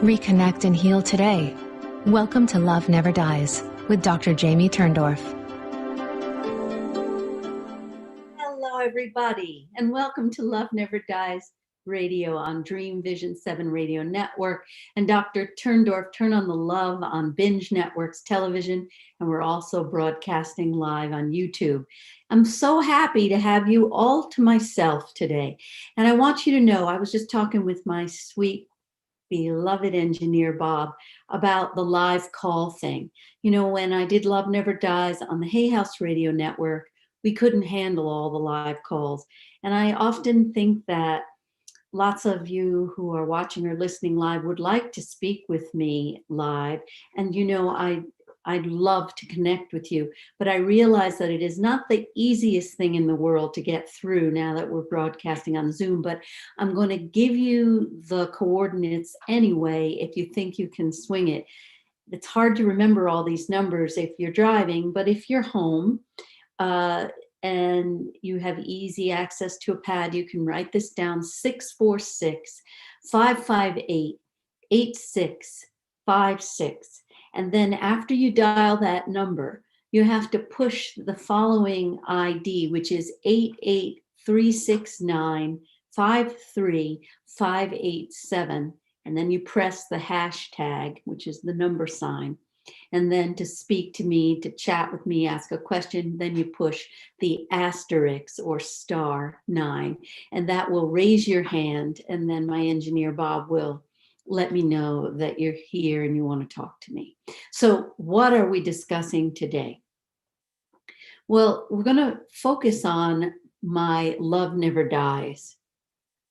Reconnect and heal today. Welcome to Love Never Dies with Dr. Jamie Turndorf. Hello, everybody, and welcome to Love Never Dies Radio on Dream Vision 7 Radio Network and Dr. Turndorf, Turn on the Love on Binge Networks Television, and we're also broadcasting live on YouTube. I'm so happy to have you all to myself today, and I want you to know I was just talking with my sweet beloved engineer Bob about the live call thing. You know, when I did Love Never Dies on the Hay House Radio Network, we couldn't handle all the live calls. And I often think that lots of you who are watching or listening live would like to speak with me live. And you know, I'd love to connect with you, but I realize that it is not the easiest thing in the world to get through now that we're broadcasting on Zoom, but I'm going to give you the coordinates anyway if you think you can swing it. It's hard to remember all these numbers if you're driving, but if you're home and you have easy access to a pad, you can write this down: 646-558-8656. And then after you dial that number, you have to push the following ID, which is 88369-53587. And then you press the hashtag, which is the number sign. And then to speak to me, to chat with me, ask a question, then you push the asterisk or *9, and that will raise your hand. And then my engineer, Bob, will let me know that you're here and you want to talk to me. So what are we discussing today? Well, we're going to focus on my Love Never Dies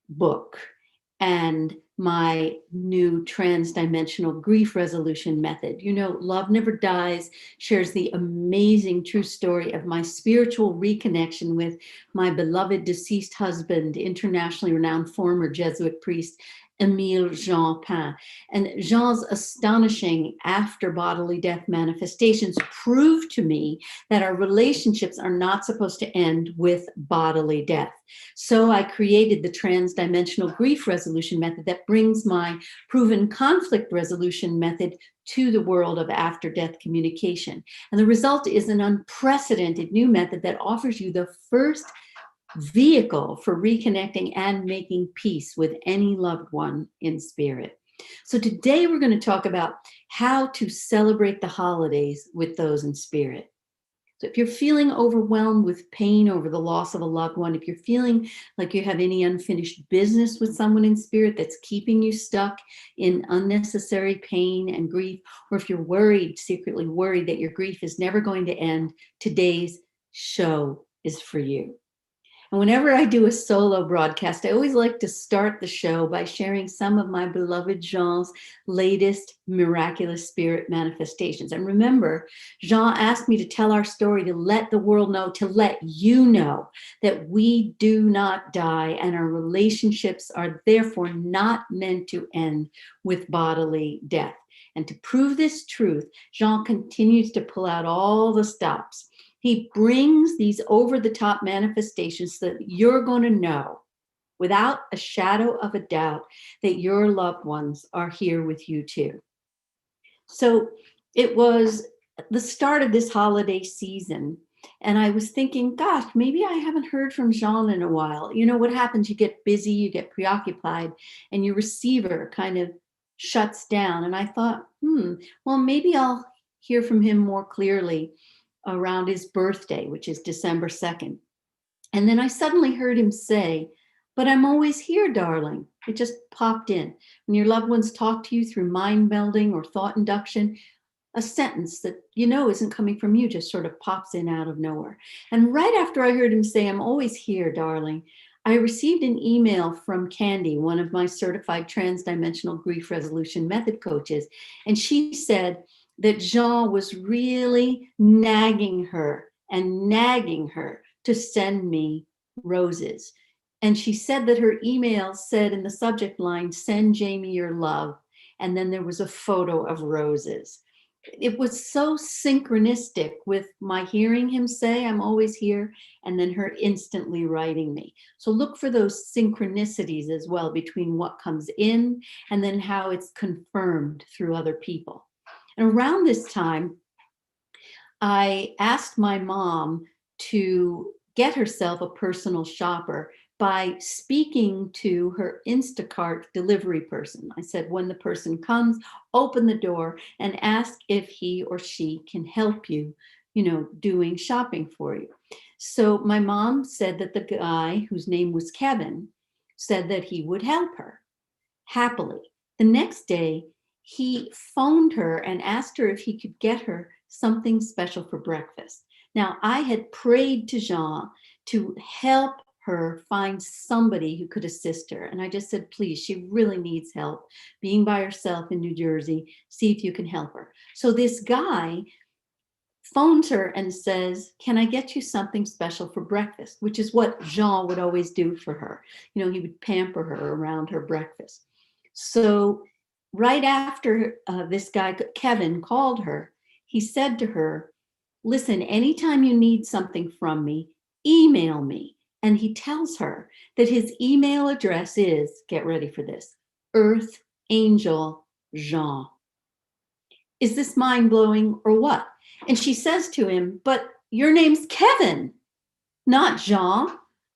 book and my new transdimensional grief resolution method. You know, Love Never Dies shares the amazing true story of my spiritual reconnection with my beloved deceased husband, internationally renowned former Jesuit priest, Émile Jean Pain. And Jean's astonishing after bodily death manifestations prove to me that our relationships are not supposed to end with bodily death. So I created the transdimensional grief resolution method that brings my proven conflict resolution method to the world of after-death communication. And the result is an unprecedented new method that offers you the first vehicle for reconnecting and making peace with any loved one in spirit. So today we're going to talk about how to celebrate the holidays with those in spirit. So if you're feeling overwhelmed with pain over the loss of a loved one, if you're feeling like you have any unfinished business with someone in spirit that's keeping you stuck in unnecessary pain and grief, or if you're worried, secretly worried that your grief is never going to end, today's show is for you. And whenever I do a solo broadcast, I always like to start the show by sharing some of my beloved Jean's latest miraculous spirit manifestations. And remember, Jean asked me to tell our story, to let the world know, to let you know that we do not die and our relationships are therefore not meant to end with bodily death. And to prove this truth, Jean continues to pull out all the stops. He brings these over-the-top manifestations so that you're going to know without a shadow of a doubt that your loved ones are here with you too. So it was the start of this holiday season, and I was thinking, gosh, maybe I haven't heard from Jean in a while. You know what happens? You get busy, you get preoccupied, and your receiver kind of shuts down. And I thought, well, maybe I'll hear from him more clearly around his birthday, which is December 2nd. And then I suddenly heard him say, "But I'm always here, darling." It just popped in. When your loved ones talk to you through mind melding or thought induction, a sentence that you know isn't coming from you just sort of pops in out of nowhere. And right after I heard him say, "I'm always here, darling," I received an email from Candy, one of my certified transdimensional grief resolution method coaches. And she said that Jean was really nagging her to send me roses. And she said that her email said in the subject line, "Send Jamie your love." And then there was a photo of roses. it was so synchronistic with my hearing him say, I'm always here, and then her instantly writing me. So look for those synchronicities as well between what comes in and then how it's confirmed through other people. And around this time, I asked my mom to get herself a personal shopper by speaking to her Instacart delivery person. I said, when the person comes, open the door and ask if he or she can help you, doing shopping for you. So my mom said that the guy, whose name was Kevin, said that he would help her happily. The next day, he phoned her and asked her if he could get her something special for breakfast. Now, I had prayed to Jean to help her find somebody who could assist her. And I just said, please, she really needs help being by herself in New Jersey. See if you can help her. So this guy phones her and says, can I get you something special for breakfast? Which is what Jean would always do for her. He would pamper her around her breakfast. So right after this guy, Kevin, called her, he said to her, listen, anytime you need something from me, email me. And he tells her that his email address is, get ready for this, Earth Angel Jean. Is this mind-blowing or what? And she says to him, but your name's Kevin, not Jean.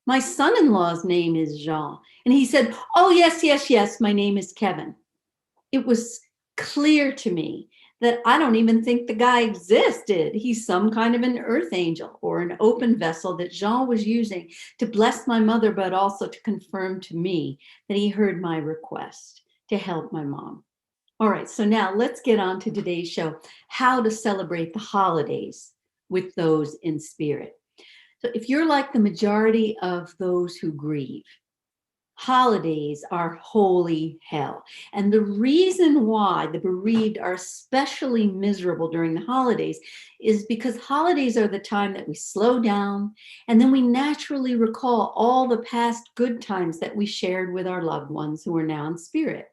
My son-in-law's name is Jean. And he said, oh, yes, my name is Kevin. It was clear to me that I don't even think the guy existed. He's some kind of an earth angel or an open vessel that Jean was using to bless my mother, but also to confirm to me that he heard my request to help my mom. All right, so now let's get on to today's show, how to celebrate the holidays with those in spirit. So if you're like the majority of those who grieve, holidays are holy hell. And the reason why the bereaved are especially miserable during the holidays is because holidays are the time that we slow down and then we naturally recall all the past good times that we shared with our loved ones who are now in spirit.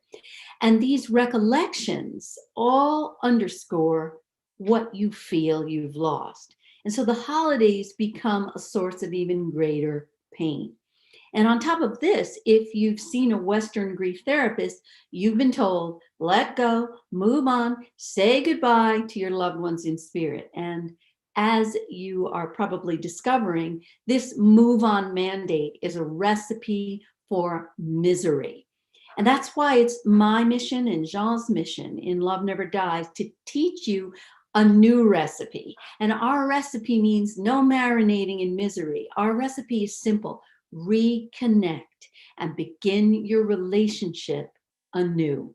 And these recollections all underscore what you feel you've lost. And so the holidays become a source of even greater pain. And on top of this, if you've seen a Western grief therapist, you've been told, let go, move on, say goodbye to your loved ones in spirit. And as you are probably discovering, this move on mandate is a recipe for misery. And that's why it's my mission and Jean's mission in Love Never Dies to teach you a new recipe. And our recipe means no marinating in misery. Our recipe is simple. Reconnect and begin your relationship anew.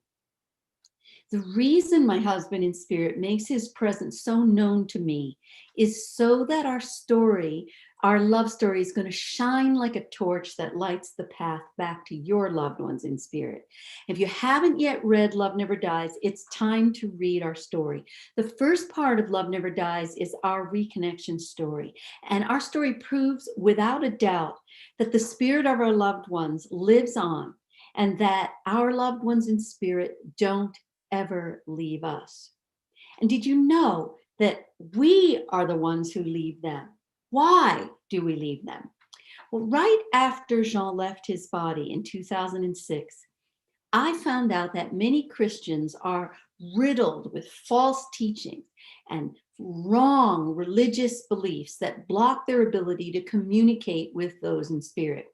The reason my husband in spirit makes his presence so known to me is so that our story, our love story, is going to shine like a torch that lights the path back to your loved ones in spirit. If you haven't yet read Love Never Dies, it's time to read our story. The first part of Love Never Dies is our reconnection story. And our story proves without a doubt that the spirit of our loved ones lives on and that our loved ones in spirit don't ever leave us. And did you know that we are the ones who leave them? Why do we leave them? Well, right after Jean left his body in 2006, I found out that many Christians are riddled with false teachings and wrong religious beliefs that block their ability to communicate with those in spirit.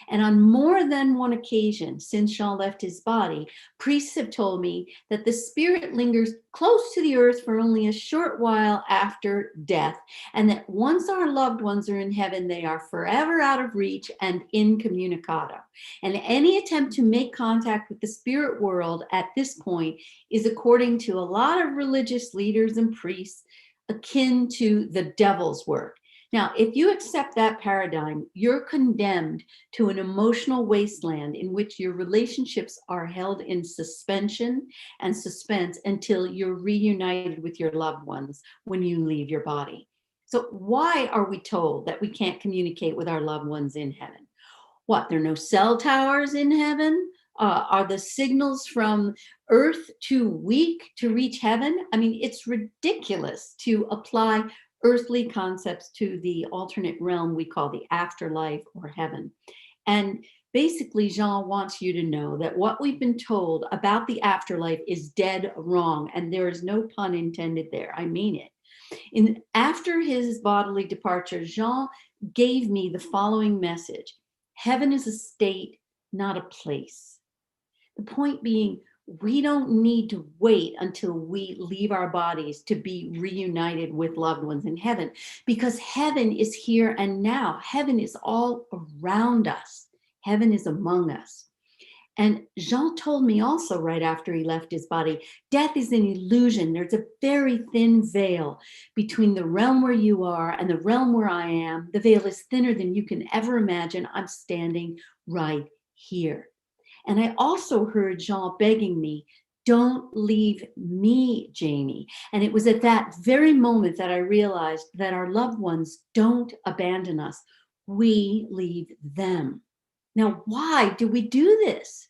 And on more than one occasion since Jean left his body, priests have told me that the spirit lingers close to the earth for only a short while after death, and that once our loved ones are in heaven, they are forever out of reach and incommunicado. And any attempt to make contact with the spirit world at this point is, according to a lot of religious leaders and priests, akin to the devil's work. Now, if you accept that paradigm, you're condemned to an emotional wasteland in which your relationships are held in suspension and suspense until you're reunited with your loved ones when you leave your body. So why are we told that we can't communicate with our loved ones in heaven? What, there are no cell towers in heaven? Are the signals from Earth too weak to reach heaven? I mean, it's ridiculous to apply earthly concepts to the alternate realm we call the afterlife or heaven. And basically, Jean wants you to know that what we've been told about the afterlife is dead wrong, and there is no pun intended there. I mean it. After his bodily departure, Jean gave me the following message: heaven is a state, not a place. The point being, we don't need to wait until we leave our bodies to be reunited with loved ones in heaven, because heaven is here and now. Heaven is all around us. Heaven is among us. And Jean told me also right after he left his body, death is an illusion. There's a very thin veil between the realm where you are and the realm where I am. The veil is thinner than you can ever imagine. I'm standing right here. And I also heard Jean begging me, don't leave me, Jamie. And it was at that very moment that I realized that our loved ones don't abandon us. We leave them. Now, why do we do this?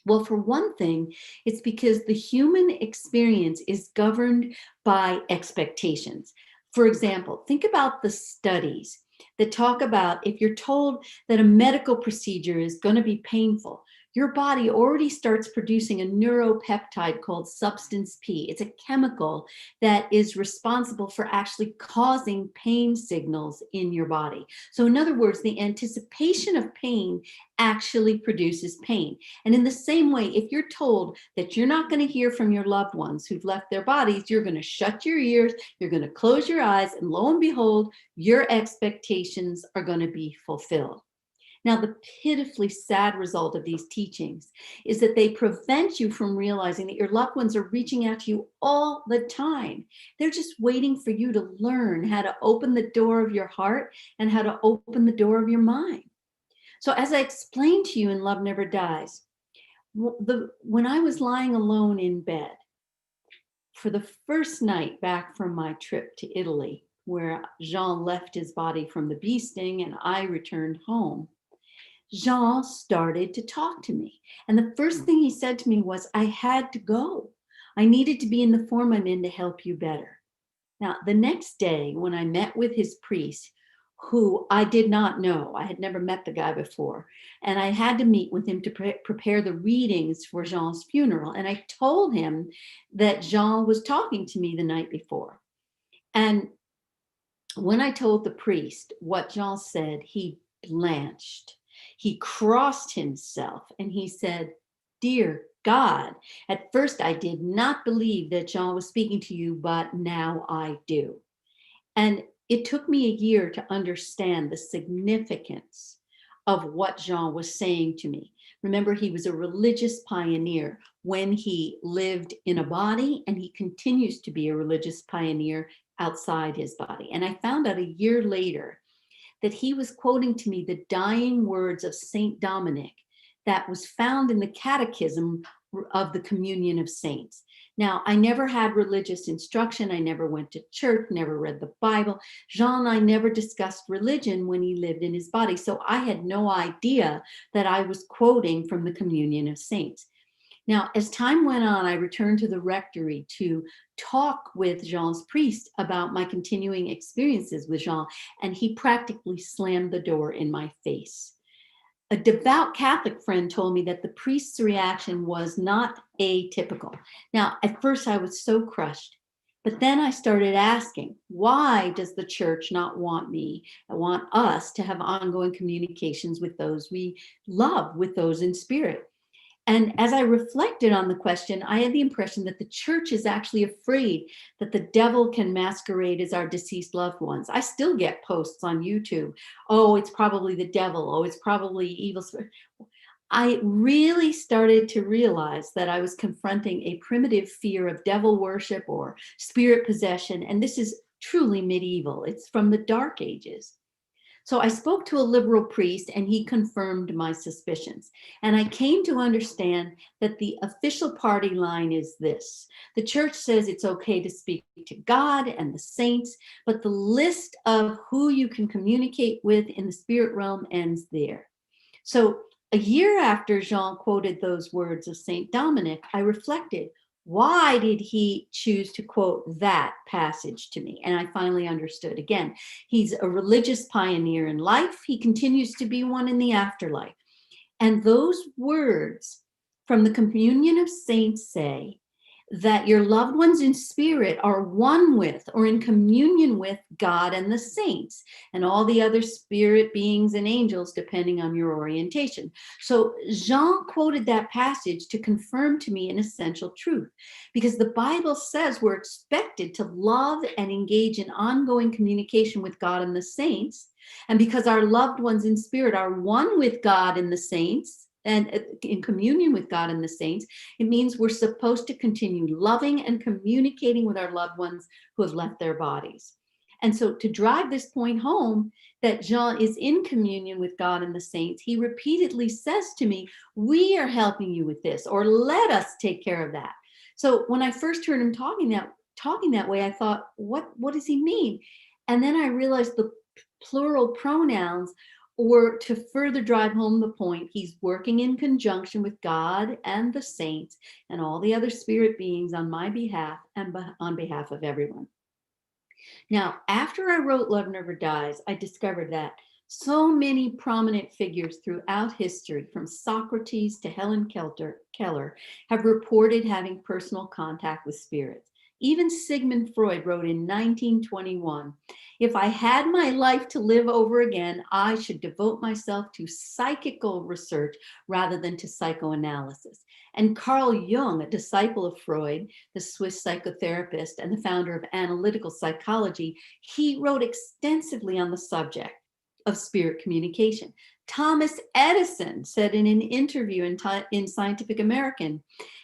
Well, for one thing, it's because the human experience is governed by expectations. For example, think about the studies that talk about if you're told that a medical procedure is going to be painful, your body already starts producing a neuropeptide called substance P. It's a chemical that is responsible for actually causing pain signals in your body. So in other words, the anticipation of pain actually produces pain. And in the same way, if you're told that you're not going to hear from your loved ones who've left their bodies, you're going to shut your ears, you're going to close your eyes, and lo and behold, your expectations are going to be fulfilled. Now, the pitifully sad result of these teachings is that they prevent you from realizing that your loved ones are reaching out to you all the time. They're just waiting for you to learn how to open the door of your heart and how to open the door of your mind. So as I explained to you in Love Never Dies, when I was lying alone in bed for the first night back from my trip to Italy, where Jean left his body from the bee sting and I returned home, Jean started to talk to me. And the first thing he said to me was, I had to go. I needed to be in the form I'm in to help you better. Now, the next day when I met with his priest, who I did not know, I had never met the guy before, and I had to meet with him to prepare the readings for Jean's funeral. And I told him that Jean was talking to me the night before. And when I told the priest what Jean said, he blanched. He crossed himself and he said, Dear God, at first I did not believe that Jean was speaking to you, but now I do. And it took me a year to understand the significance of what Jean was saying to me. Remember, he was a religious pioneer when he lived in a body, and he continues to be a religious pioneer outside his body. And I found out a year later that he was quoting to me the dying words of Saint Dominic that was found in the Catechism of the Communion of Saints. Now, I never had religious instruction. I never went to church, never read the Bible. Jean and I never discussed religion when he lived in his body. So I had no idea that I was quoting from the Communion of Saints. Now, as time went on, I returned to the rectory to talk with Jean's priest about my continuing experiences with Jean, and he practically slammed the door in my face. A devout Catholic friend told me that the priest's reaction was not atypical. Now, at first I was so crushed, but then I started asking, why does the church not want us to have ongoing communications with those we love, with those in spirit? And as I reflected on the question, I had the impression that the church is actually afraid that the devil can masquerade as our deceased loved ones. I still get posts on YouTube. Oh, it's probably the devil. Oh, it's probably evil spirit. I really started to realize that I was confronting a primitive fear of devil worship or spirit possession. And this is truly medieval. It's from the Dark Ages. So I spoke to a liberal priest and he confirmed my suspicions. And I came to understand that the official party line is this. The church says it's okay to speak to God and the saints, but the list of who you can communicate with in the spirit realm ends there. So A year after Jean quoted those words of Saint Dominic, I reflected, why did he choose to quote that passage to me? And I finally understood. Again, he's a religious pioneer in life. He continues to be one in the afterlife. And those words from the Communion of Saints say that your loved ones in spirit are one with or in communion with God and the saints and all the other spirit beings and angels, depending on your orientation. So Jean quoted that passage to confirm to me an essential truth, because the Bible says we're expected to love and engage in ongoing communication with God and the saints. And because our loved ones in spirit are one with God and the saints, and in communion with God and the saints, it means we're supposed to continue loving and communicating with our loved ones who have left their bodies. And so to drive this point home, that Jean is in communion with God and the saints, he repeatedly says to me, we are helping you with this, or let us take care of that. So when I first heard him talking that way, I thought, what does he mean? And then I realized the plural pronouns or to further drive home the point, he's working in conjunction with God and the saints and all the other spirit beings on my behalf and on behalf of everyone. Now, after I wrote Love Never Dies, I discovered that so many prominent figures throughout history, from Socrates to Helen Keller, have reported having personal contact with spirits. Even Sigmund Freud wrote in 1921, if I had my life to live over again, I should devote myself to psychical research rather than to psychoanalysis. And Carl Jung, a disciple of Freud, the Swiss psychotherapist and the founder of analytical psychology, he wrote extensively on the subject of spirit communication. Thomas Edison said in an interview in Scientific American,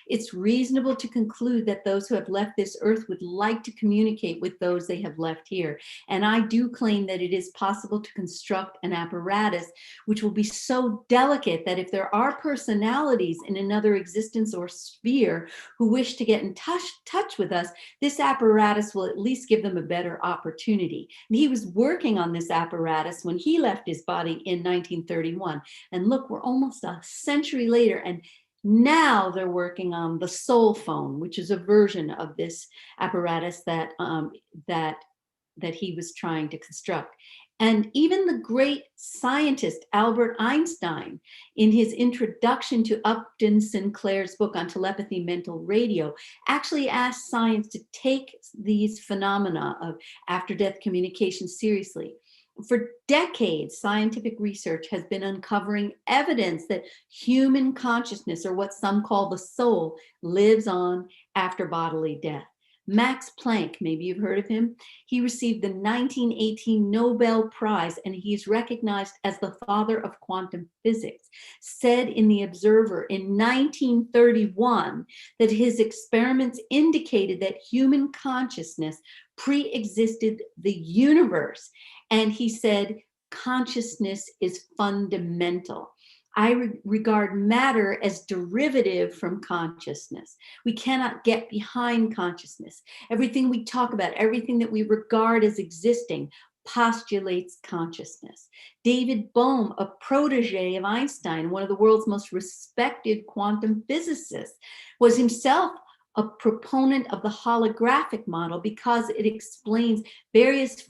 it's reasonable to conclude that those who have left this earth would like to communicate with those they have left here. And I do claim that it is possible to construct an apparatus which will be so delicate that if there are personalities in another existence or sphere who wish to get in touch with us, this apparatus will at least give them a better opportunity. And he was working on this apparatus when he left his body in 1931. And look, we're almost a century later, and now they're working on the soul phone, which is a version of this apparatus that he was trying to construct. And even the great scientist Albert Einstein, in his introduction to Upton Sinclair's book on telepathy, mental radio, actually asked science to take these phenomena of after-death communication seriously. For decades, scientific research has been uncovering evidence that human consciousness, or what some call the soul, lives on after bodily death. Max Planck, maybe you've heard of him, he received the 1918 Nobel Prize, and he's recognized as the father of quantum physics, said in The Observer in 1931 that his experiments indicated that human consciousness pre-existed the universe. And he said, consciousness is fundamental. I regard matter as derivative from consciousness. We cannot get behind consciousness. Everything we talk about, everything that we regard as existing, postulates consciousness. David Bohm, a protege of Einstein, one of the world's most respected quantum physicists, was himself a proponent of the holographic model because it explains various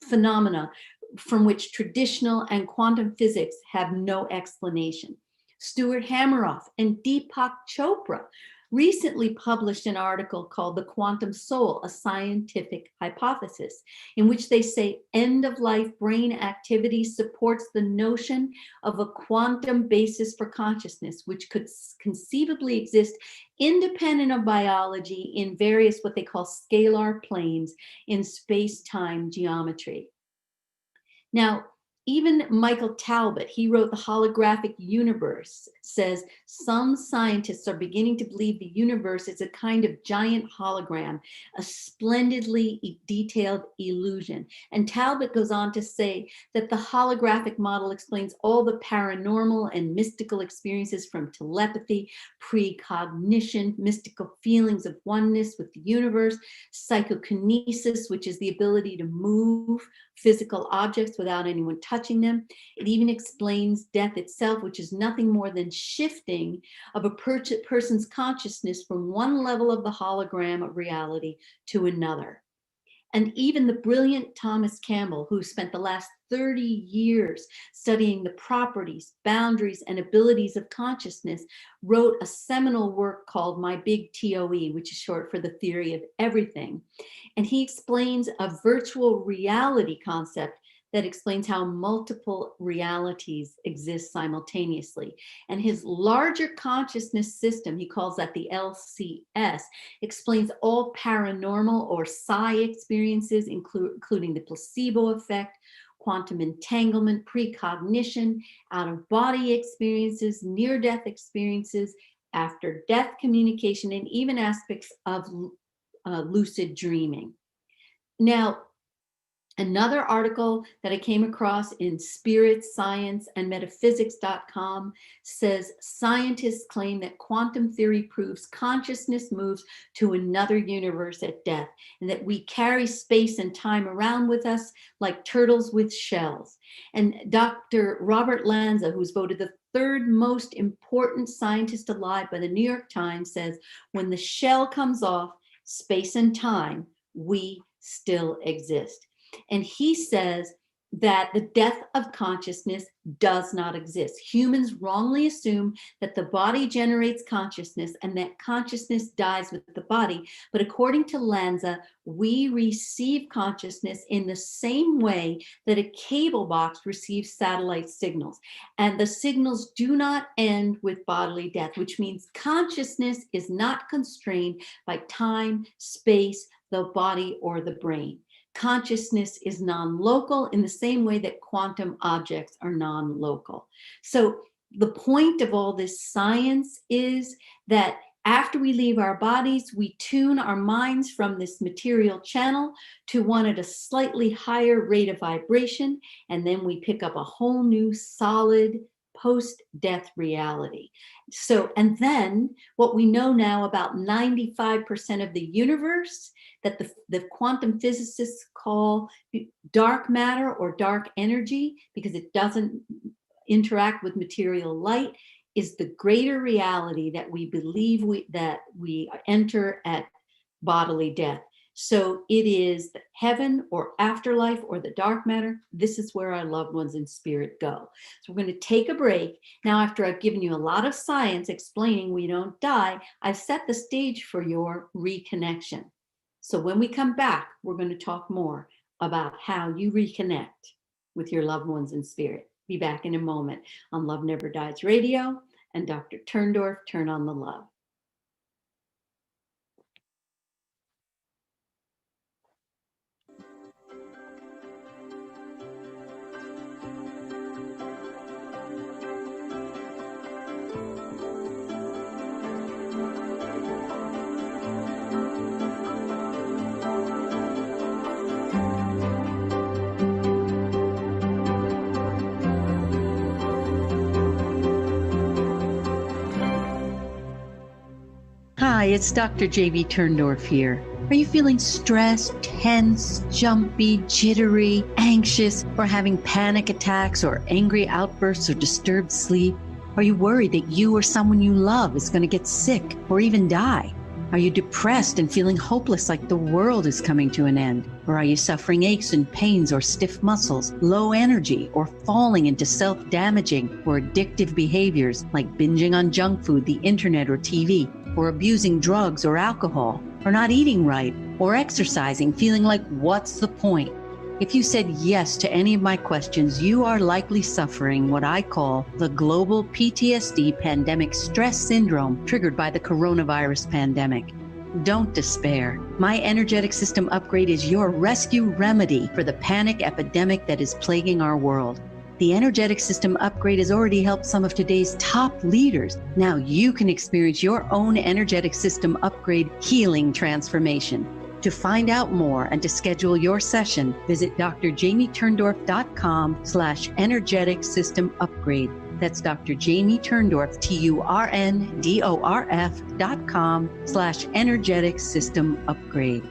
phenomena from which traditional and quantum physics have no explanation. Stuart Hameroff and Deepak Chopra recently published an article called The Quantum Soul, a Scientific Hypothesis, in which they say end-of-life brain activity supports the notion of a quantum basis for consciousness, which could conceivably exist independent of biology in various what they call scalar planes in space-time geometry. Now, even Michael Talbot, he wrote The Holographic Universe, says some scientists are beginning to believe the universe is a kind of giant hologram, a splendidly detailed illusion. And Talbot goes on to say that the holographic model explains all the paranormal and mystical experiences from telepathy, precognition, mystical feelings of oneness with the universe, psychokinesis, which is the ability to move physical objects without anyone touching touching them. It even explains death itself, which is nothing more than shifting of a person's consciousness from one level of the hologram of reality to another. And even the brilliant Thomas Campbell, who spent the last 30 years studying the properties, boundaries, and abilities of consciousness, wrote a seminal work called My Big TOE, which is short for the theory of everything. And he explains a virtual reality concept that explains how multiple realities exist simultaneously. And his larger consciousness system, he calls that the LCS, explains all paranormal or psi experiences, including the placebo effect, quantum entanglement, precognition, out-of-body experiences, near-death experiences, after-death communication, and even aspects of lucid dreaming. Now, another article that I came across in Spirit, Science, and Metaphysics.com says scientists claim that quantum theory proves consciousness moves to another universe at death, and that we carry space and time around with us like turtles with shells. And Dr. Robert Lanza, who's voted the third most important scientist alive by the New York Times, says, when the shell comes off, space and time, we still exist. And he says that the death of consciousness does not exist. Humans wrongly assume that the body generates consciousness and that consciousness dies with the body. But according to Lanza, we receive consciousness in the same way that a cable box receives satellite signals. And the signals do not end with bodily death, which means consciousness is not constrained by time, space, the body, or the brain. Consciousness is non-local in the same way that quantum objects are non-local. So the point of all this science is that after we leave our bodies, we tune our minds from this material channel to one at a slightly higher rate of vibration, and then we pick up a whole new solid post-death reality. So, and then what we know now about 95% of the universe that the quantum physicists call dark matter or dark energy, because it doesn't interact with material light, is the greater reality that we believe that we enter at bodily death. So it is the heaven or afterlife or the dark matter. This is where our loved ones in spirit go. So we're going to take a break. Now, after I've given you a lot of science explaining we don't die, I've set the stage for your reconnection. So when we come back, we're going to talk more about how you reconnect with your loved ones in spirit. Be back in a moment on Love Never Dies Radio and Dr. Turndorf, Turn on the Love. Hi, it's Dr. J.B. Turndorf here. Are you feeling stressed, tense, jumpy, jittery, anxious, or having panic attacks or angry outbursts or disturbed sleep? Are you worried that you or someone you love is going to get sick or even die? Are you depressed and feeling hopeless like the world is coming to an end? Or are you suffering aches and pains or stiff muscles, low energy, or falling into self-damaging or addictive behaviors like binging on junk food, the internet, or TV, or abusing drugs or alcohol, or not eating right, or exercising, feeling like, what's the point? If you said yes to any of my questions, you are likely suffering what I call the global PTSD pandemic stress syndrome triggered by the coronavirus pandemic. Don't despair. My energetic system upgrade is your rescue remedy for the panic epidemic that is plaguing our world. The energetic system upgrade has already helped some of today's top leaders. Now you can experience your own energetic system upgrade healing transformation. To find out more and to schedule your session, visit drjamieturndorf.com/energetic system upgrade. That's Dr. Jamie Turndorf, TURNDORF.com/energetic system upgrade.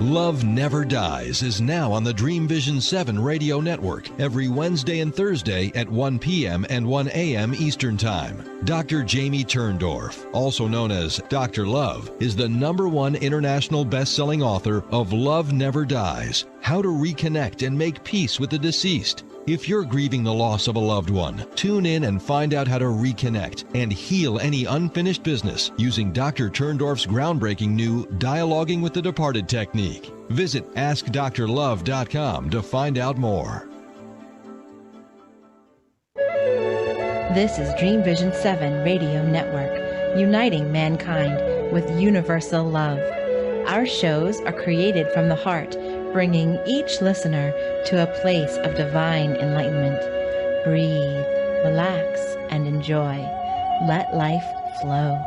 Love Never Dies is now on the Dream Vision 7 radio network every Wednesday and Thursday at 1 p.m. and 1 a.m. Eastern Time. Dr. Jamie Turndorf, also known as Dr. Love, is the #1 international best-selling author of Love Never Dies, How to Reconnect and Make Peace with the Deceased. If you're grieving the loss of a loved one, tune in and find out how to reconnect and heal any unfinished business using Dr. Turndorf's groundbreaking new Dialoguing with the Departed technique. Visit AskDrLove.com to find out more. This is Dream Vision 7 Radio Network, uniting mankind with universal love. Our shows are created from the heart, bringing each listener to a place of divine enlightenment. Breathe, relax, and enjoy. Let life flow.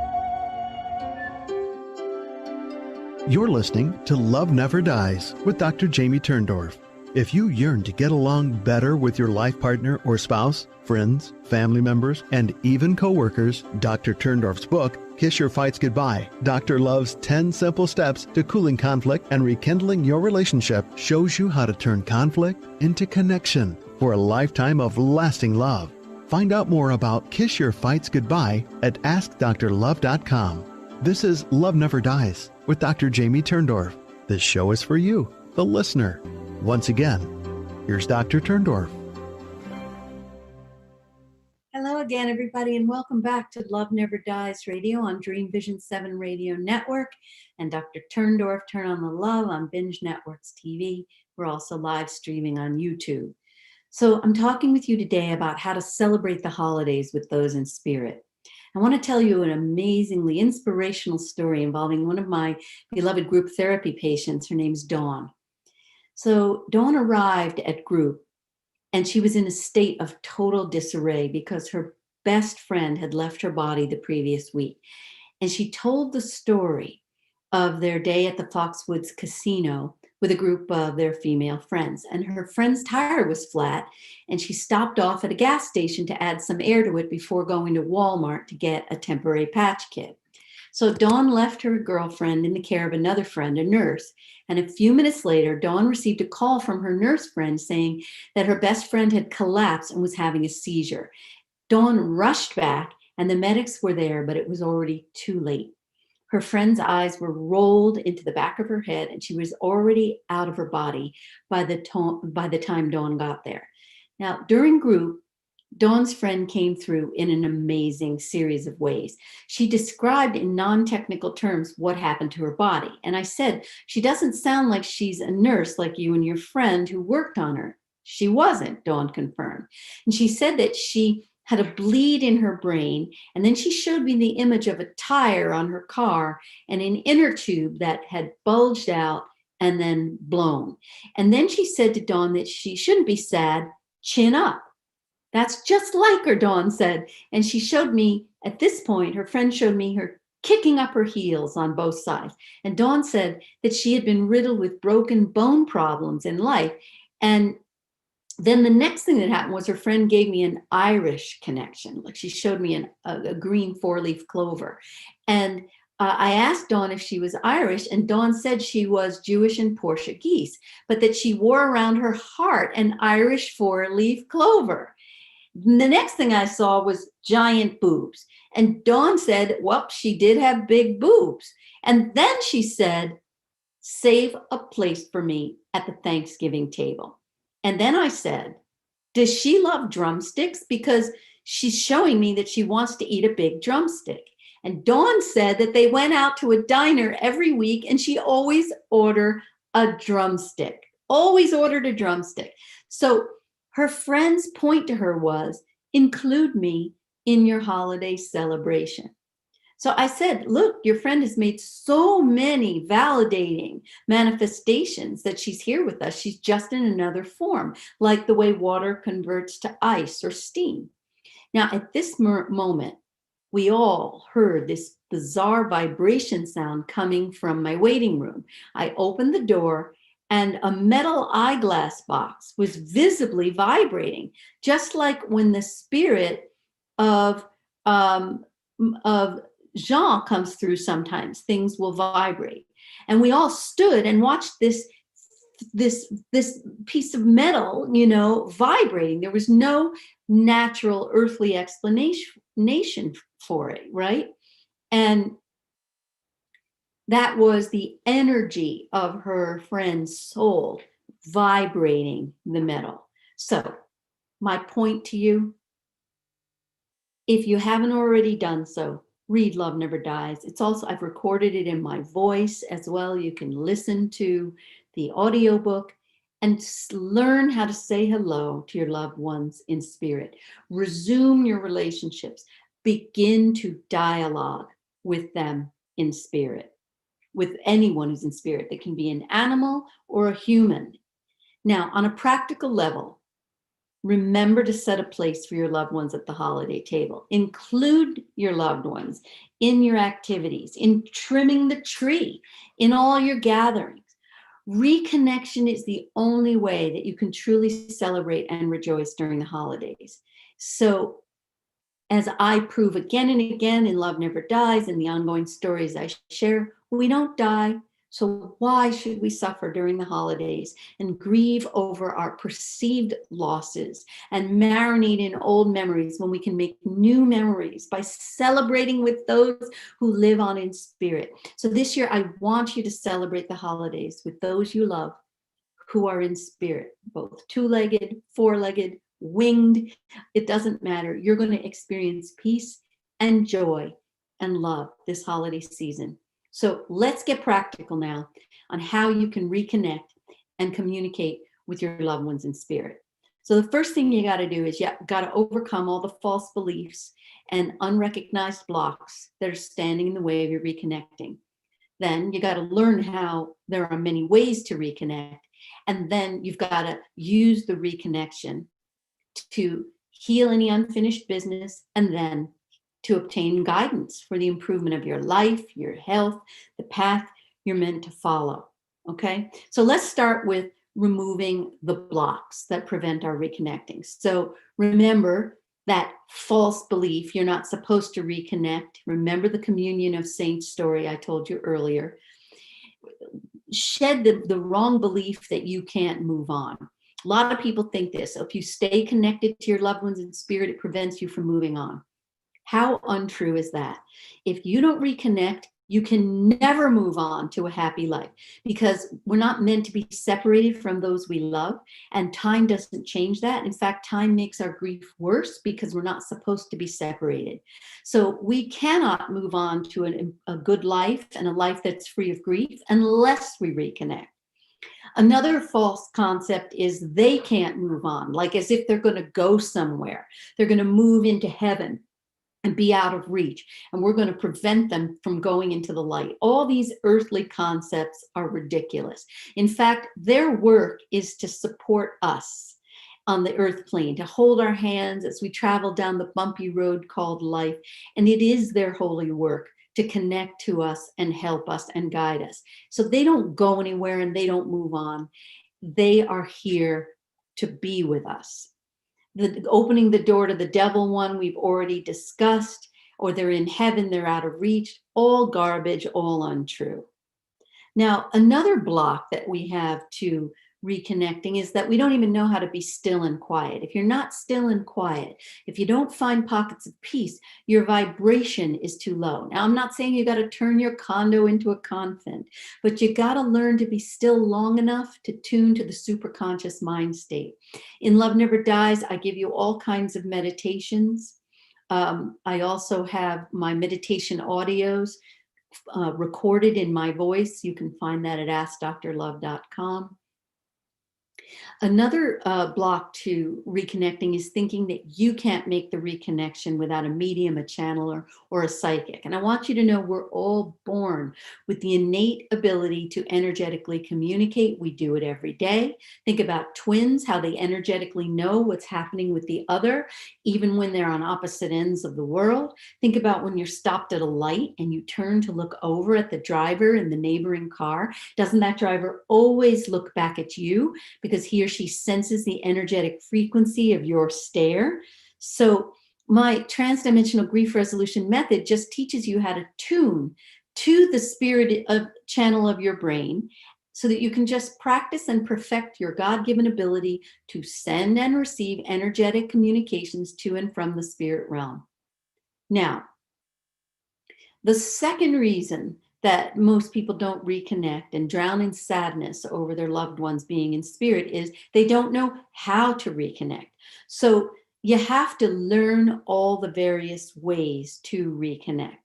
You're listening to Love Never Dies with Dr. Jamie Turndorf. If you yearn to get along better with your life partner or spouse, friends, family members, and even coworkers, Dr. Turndorf's book, Kiss Your Fights Goodbye, Dr. Love's 10 Simple Steps to Cooling Conflict and Rekindling Your Relationship, shows you how to turn conflict into connection for a lifetime of lasting love. Find out more about Kiss Your Fights Goodbye at AskDrLove.com. This is Love Never Dies with Dr. Jamie Turndorf. This show is for you, the listener. Once again, here's Dr. Turndorf. Hello again, everybody, and welcome back to Love Never Dies Radio on Dream Vision 7 Radio Network and Dr. Turndorf, Turn on the Love on Binge Networks TV. We're also live streaming on YouTube. So I'm talking with you today about how to celebrate the holidays with those in spirit. I want to tell you an amazingly inspirational story involving one of my beloved group therapy patients. Her name's Dawn. So Dawn arrived at group and she was in a state of total disarray because her best friend had left her body the previous week. And she told the story of their day at the Foxwoods Casino with a group of their female friends. And her friend's tire was flat, and she stopped off at a gas station to add some air to it before going to Walmart to get a temporary patch kit. So Dawn left her girlfriend in the care of another friend, a nurse. And a few minutes later, Dawn received a call from her nurse friend saying that her best friend had collapsed and was having a seizure. Dawn rushed back, and the medics were there, but it was already too late. Her friend's eyes were rolled into the back of her head, and she was already out of her body by the time Dawn got there. Now, during group, Dawn's friend came through in an amazing series of ways. She described in non-technical terms what happened to her body. And I said, she doesn't sound like she's a nurse like you and your friend who worked on her. She wasn't, Dawn confirmed. And she said that she had a bleed in her brain. And then she showed me the image of a tire on her car and an inner tube that had bulged out and then blown. And then she said to Dawn that she shouldn't be sad, chin up. That's just like her, Dawn said. And she showed me, at this point, her friend showed me her kicking up her heels on both sides. And Dawn said that she had been riddled with broken bone problems in life. And then the next thing that happened was her friend gave me an Irish connection. Like she showed me a green 4-leaf clover. And I asked Dawn if she was Irish, and Dawn said she was Jewish and Portuguese, but that she wore around her heart an Irish 4-leaf clover. The next thing I saw was giant boobs. And Dawn said, well, she did have big boobs. And then she said, save a place for me at the Thanksgiving table. And then I said, does she love drumsticks? Because she's showing me that she wants to eat a big drumstick. And Dawn said that they went out to a diner every week and she always ordered a drumstick, always ordered a drumstick. So her friend's point to her was, include me in your holiday celebration. So I said, look, your friend has made so many validating manifestations that she's here with us. She's just in another form, like the way water converts to ice or steam. Now, at this moment, we all heard this bizarre vibration sound coming from my waiting room. I opened the door and a metal eyeglass box was visibly vibrating, just like when the spirit of Jean comes through sometimes, things will vibrate. And we all stood and watched this piece of metal, vibrating. There was no natural earthly explanation for it, right? And that was the energy of her friend's soul vibrating the metal. So my point to you, if you haven't already done so, read Love Never Dies. It's also, I've recorded it in my voice as well. You can listen to the audiobook and learn how to say hello to your loved ones in spirit. Resume your relationships. Begin to dialogue with them in spirit, with anyone who's in spirit. That can be an animal or a human. Now, on a practical level, remember to set a place for your loved ones at the holiday table. Include your loved ones in your activities, in trimming the tree, in all your gatherings. Reconnection is the only way that you can truly celebrate and rejoice during the holidays. So, as I prove again and again in Love Never Dies and the ongoing stories I share, we don't die. So why should we suffer during the holidays and grieve over our perceived losses and marinate in old memories when we can make new memories by celebrating with those who live on in spirit? So this year, I want you to celebrate the holidays with those you love who are in spirit, both two-legged, four-legged, winged. It doesn't matter. You're going to experience peace and joy and love this holiday season. So let's get practical now on how you can reconnect and communicate with your loved ones in spirit. So the first thing you got to do is you got to overcome all the false beliefs and unrecognized blocks that are standing in the way of your reconnecting. Then you got to learn how there are many ways to reconnect. And then you've got to use the reconnection to heal any unfinished business, and then to obtain guidance for the improvement of your life, your health, the path you're meant to follow. Okay, so let's start with removing the blocks that prevent our reconnecting. So remember that false belief you're not supposed to reconnect. Remember the communion of saints story I told you earlier. Shed the wrong belief that you can't move on. A lot of people think this. So if you stay connected to your loved ones in spirit, it prevents you from moving on. How untrue is that? If you don't reconnect, you can never move on to a happy life, because we're not meant to be separated from those we love, and time doesn't change that. In fact, time makes our grief worse because we're not supposed to be separated. So we cannot move on to a good life and a life that's free of grief unless we reconnect. Another false concept is they can't move on, like as if they're going to go somewhere. They're going to move into heaven and be out of reach, and we're going to prevent them from going into the light. All these earthly concepts are ridiculous. In fact, their work is to support us on the earth plane, to hold our hands as we travel down the bumpy road called life. And it is their holy work to connect to us and help us and guide us. So they don't go anywhere and they don't move on. They are here to be with us. The opening the door to the devil one we've already discussed, or they're in heaven, they're out of reach, all garbage, all untrue. Now, another block that we have to reconnecting is that we don't even know how to be still and quiet. If you're not still and quiet, if you don't find pockets of peace, your vibration is too low. Now, I'm not saying you got to turn your condo into a convent, but you got to learn to be still long enough to tune to the superconscious mind state. In Love Never Dies, I give you all kinds of meditations. I also have my meditation audios recorded in my voice. You can find that at askdrlove.com. Another block to reconnecting is thinking that you can't make the reconnection without a medium, a channeler, or a psychic. And I want you to know we're all born with the innate ability to energetically communicate. We do it every day. Think about twins, how they energetically know what's happening with the other, even when they're on opposite ends of the world. Think about when you're stopped at a light and you turn to look over at the driver in the neighboring car. Doesn't that driver always look back at you because he or she senses the energetic frequency of your stare? So my transdimensional grief resolution method just teaches you how to tune to the spirit of channel of your brain, so that you can just practice and perfect your God-given ability to send and receive energetic communications to and from the spirit realm. Now, the second reason that most people don't reconnect and drown in sadness over their loved ones being in spirit is they don't know how to reconnect. So you have to learn all the various ways to reconnect.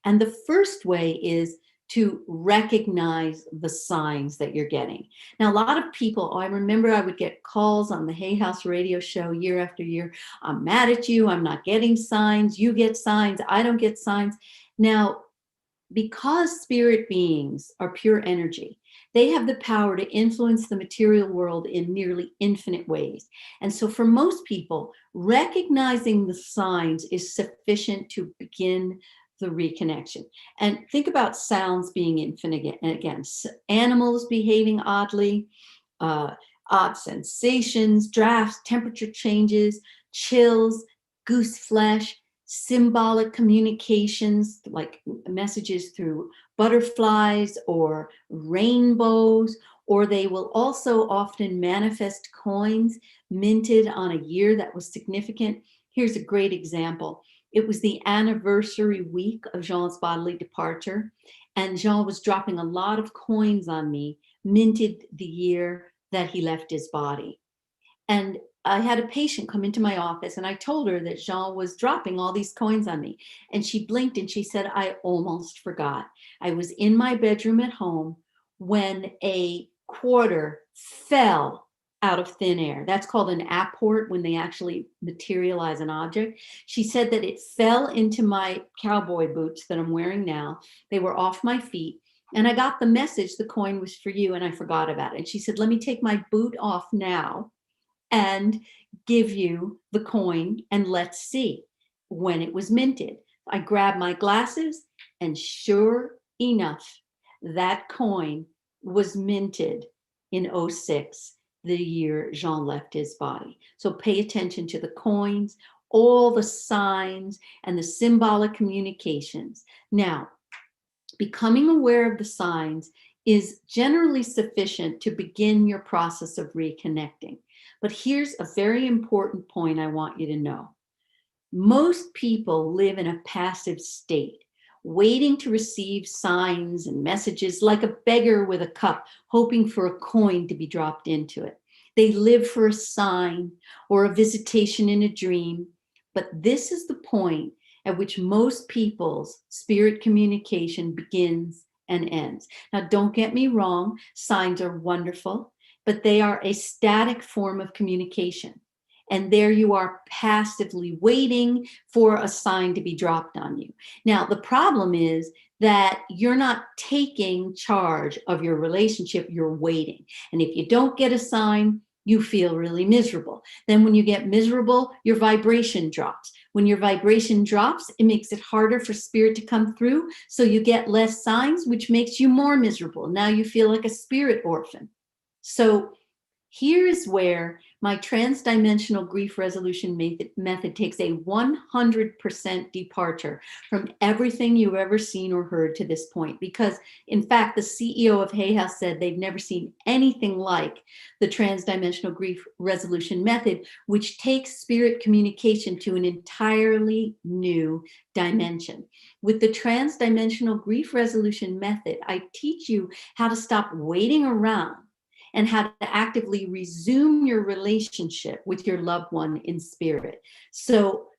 And the first way is to recognize the signs that you're getting. Now, a lot of people, I remember I would get calls on the Hay House radio show year after year. I'm mad at you. I'm not getting signs. You get signs. I don't get signs. Now, because spirit beings are pure energy, they have the power to influence the material world in nearly infinite ways. And so for most people, recognizing the signs is sufficient to begin the reconnection. And think about sounds being infinite again. Animals behaving oddly, odd sensations, drafts, temperature changes, chills, goose flesh, symbolic communications like messages through butterflies or rainbows, or they will also often manifest coins minted on a year that was significant. Here's a great example. It was the anniversary week of Jean's bodily departure, and Jean was dropping a lot of coins on me, minted the year that he left his body. And I had a patient come into my office and I told her that Jean was dropping all these coins on me. And she blinked and she said, I almost forgot. I was in my bedroom at home when a quarter fell out of thin air. That's called an apport, when they actually materialize an object. She said that it fell into my cowboy boots that I'm wearing now. They were off my feet. And I got the message, the coin was for you, and I forgot about it. And she said, let me take my boot off now and give you the coin, and let's see when it was minted. I grabbed my glasses, and sure enough, that coin was minted in 06, the year Jean left his body. So pay attention to the coins, all the signs, and the symbolic communications. Now, becoming aware of the signs is generally sufficient to begin your process of reconnecting. But here's a very important point I want you to know. Most people live in a passive state, waiting to receive signs and messages like a beggar with a cup, hoping for a coin to be dropped into it. They live for a sign or a visitation in a dream. But this is the point at which most people's spirit communication begins and ends. Now, don't get me wrong, signs are wonderful, but they are a static form of communication. And there you are passively waiting for a sign to be dropped on you. Now, the problem is that you're not taking charge of your relationship, you're waiting. And if you don't get a sign, you feel really miserable. Then when you get miserable, your vibration drops. When your vibration drops, it makes it harder for spirit to come through. So you get less signs, which makes you more miserable. Now you feel like a spirit orphan. So here is where my transdimensional grief resolution method takes a 100% departure from everything you've ever seen or heard to this point. Because, in fact, the CEO of Hay House said they've never seen anything like the transdimensional grief resolution method, which takes spirit communication to an entirely new dimension. With the transdimensional grief resolution method, I teach you how to stop waiting around and how to actively resume your relationship with your loved one in spirit. So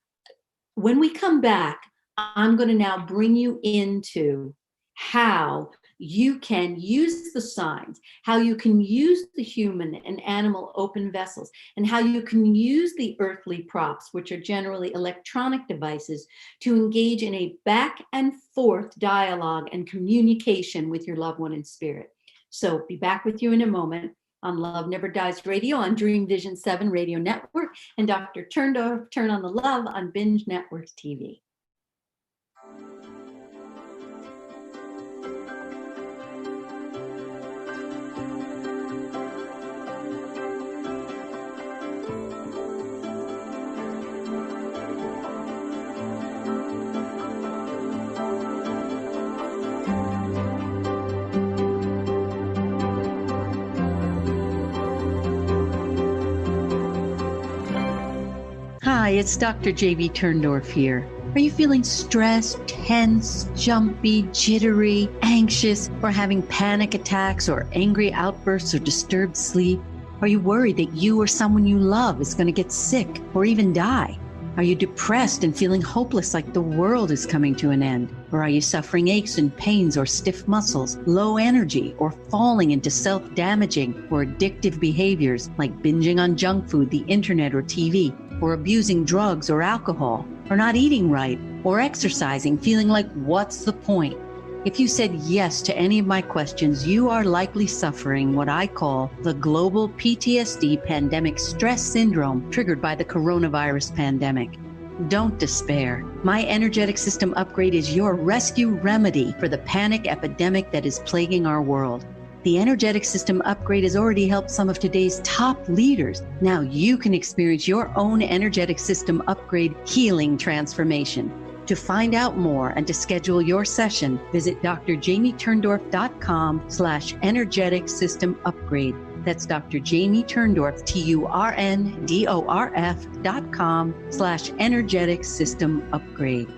when we come back, I'm going to now bring you into how you can use the signs, how you can use the human and animal open vessels, and how you can use the earthly props, which are generally electronic devices, to engage in a back and forth dialogue and communication with your loved one in spirit. So be back with you in a moment on Love Never Dies Radio on Dream Vision 7 Radio Network, and Dr. Turndorf, Turn on the Love on Binge Networks TV. Hi, it's Dr. J.B. Turndorf here. Are you feeling stressed, tense, jumpy, jittery, anxious, or having panic attacks or angry outbursts or disturbed sleep? Are you worried that you or someone you love is going to get sick or even die? Are you depressed and feeling hopeless like the world is coming to an end? Or are you suffering aches and pains or stiff muscles, low energy, or falling into self-damaging or addictive behaviors like binging on junk food, the internet, or TV, or abusing drugs or alcohol, or not eating right, or exercising, feeling like what's the point? If you said yes to any of my questions, you are likely suffering what I call the global PTSD pandemic stress syndrome triggered by the coronavirus pandemic. Don't despair. My energetic system upgrade is your rescue remedy for the panic epidemic that is plaguing our world. The energetic system upgrade has already helped some of today's top leaders. Now you can experience your own energetic system upgrade healing transformation. To find out more and to schedule your session, visit drjamieturndorf.com/energetic system upgrade. That's Dr. Jamie Turndorf, TURNDORF.com/energetic system upgrade.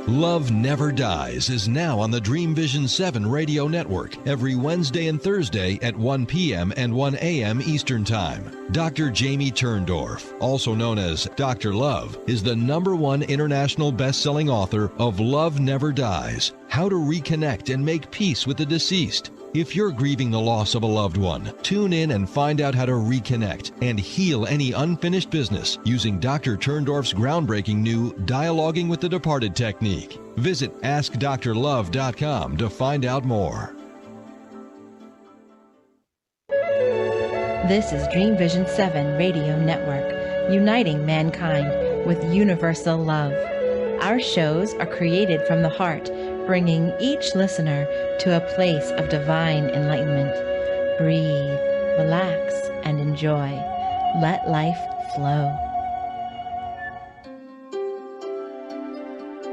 Love Never Dies is now on the Dream Vision 7 radio network every Wednesday and Thursday at 1 p.m. and 1 a.m. Eastern Time. Dr. Jamie Turndorf, also known as Dr. Love, is the #1 international best-selling author of Love Never Dies, How to Reconnect and Make Peace with the Deceased. If you're grieving the loss of a loved one, tune in and find out how to reconnect and heal any unfinished business using Dr. Turndorf's groundbreaking new Dialoguing with the Departed technique. Visit AskDrLove.com to find out more. This is Dream Vision 7 Radio Network, uniting mankind with universal love. Our shows are created from the heart, bringing each listener to a place of divine enlightenment. Breathe, relax, and enjoy. Let life flow.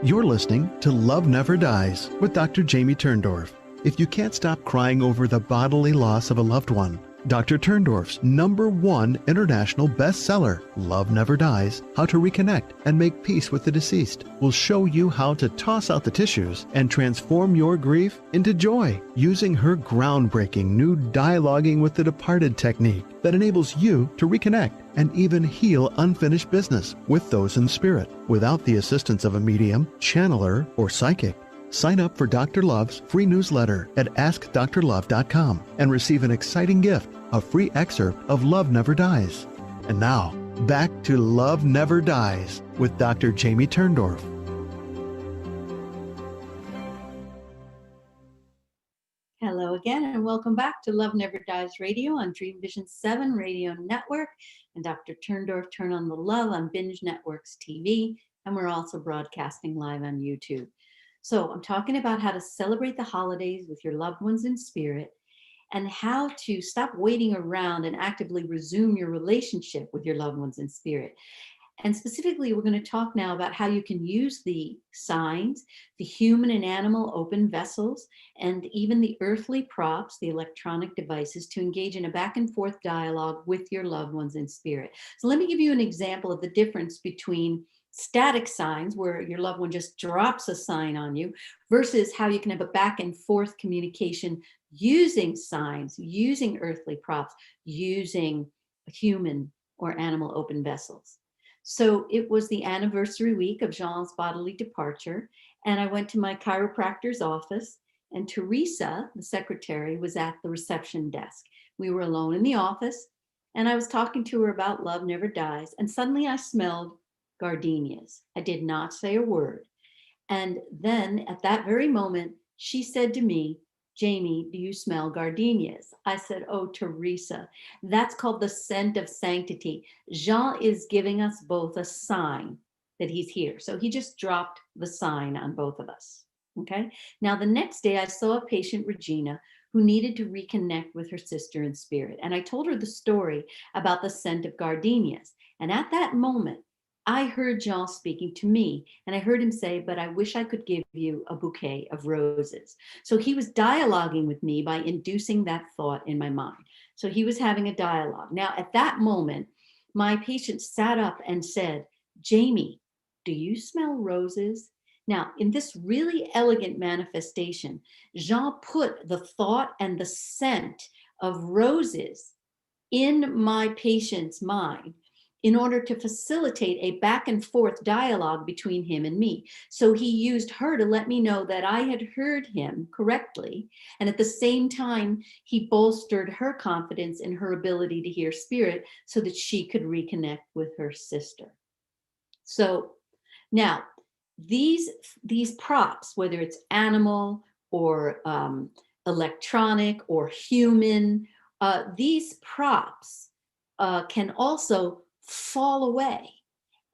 You're listening to Love Never Dies with Dr. Jamie Turndorf. If you can't stop crying over the bodily loss of a loved one, Dr. Turndorf's #1 international bestseller, Love Never Dies, How to Reconnect and Make Peace with the Deceased, will show you how to toss out the tissues and transform your grief into joy using her groundbreaking new Dialoguing with the Departed technique that enables you to reconnect and even heal unfinished business with those in spirit without the assistance of a medium, channeler, or psychic. Sign up for Dr. Love's free newsletter at AskDrLove.com and receive an exciting gift, a free excerpt of Love Never Dies. And now, back to Love Never Dies with Dr. Jamie Turndorf. Hello again, and welcome back to Love Never Dies Radio on Dream Vision 7 Radio Network. And Dr. Turndorf, Turn on the Love on Binge Networks TV. And we're also broadcasting live on YouTube. So I'm talking about how to celebrate the holidays with your loved ones in spirit and how to stop waiting around and actively resume your relationship with your loved ones in spirit. And specifically, we're going to talk now about how you can use the signs, the human and animal open vessels, and even the earthly props, the electronic devices, to engage in a back and forth dialogue with your loved ones in spirit. So let me give you an example of the difference between static signs, where your loved one just drops a sign on you, versus how you can have a back and forth communication using signs, using earthly props, using human or animal open vessels. So it was the anniversary week of Jean's bodily departure, and I went to my chiropractor's office, and Teresa, the secretary, was at the reception desk. We were alone in the office, and I was talking to her about Love Never Dies, and suddenly I smelled gardenias. I did not say a word. And then at that very moment, she said to me, "Jamie, do you smell gardenias?" I said, "Oh, Teresa, that's called the scent of sanctity. Jean is giving us both a sign that he's here." So he just dropped the sign on both of us. Okay. Now, the next day I saw a patient, Regina, who needed to reconnect with her sister in spirit. And I told her the story about the scent of gardenias. And at that moment, I heard Jean speaking to me, and I heard him say, but I wish I could give you a bouquet of roses. So he was dialoguing with me by inducing that thought in my mind. So he was having a dialogue. Now, at that moment, my patient sat up and said, Jamie, do you smell roses? Now, in this really elegant manifestation, Jean put the thought and the scent of roses in my patient's mind in order to facilitate a back and forth dialogue between him and me. So he used her to let me know that I had heard him correctly. And at the same time, he bolstered her confidence in her ability to hear spirit so that she could reconnect with her sister. So now, these props, whether it's animal or electronic or human, these props can also fall away.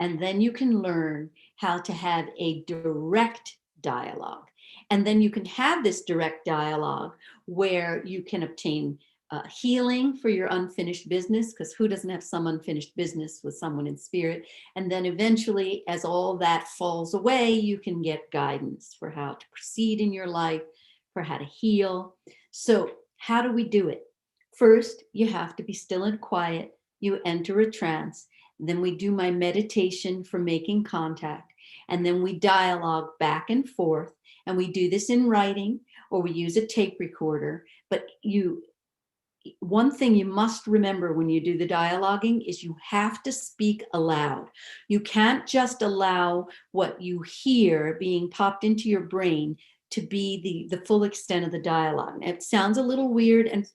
And then you can learn how to have a direct dialogue. And then you can have this direct dialogue where you can obtain healing for your unfinished business, because who doesn't have some unfinished business with someone in spirit? And then eventually, as all that falls away, you can get guidance for how to proceed in your life, for how to heal. So how do we do it? First, you have to be still and quiet. You enter a trance. Then we do my meditation for making contact. And then we dialogue back and forth. And we do this in writing, or we use a tape recorder. But one thing you must remember when you do the dialoguing is you have to speak aloud. You can't just allow what you hear being popped into your brain to be the full extent of the dialogue. It sounds a little weird and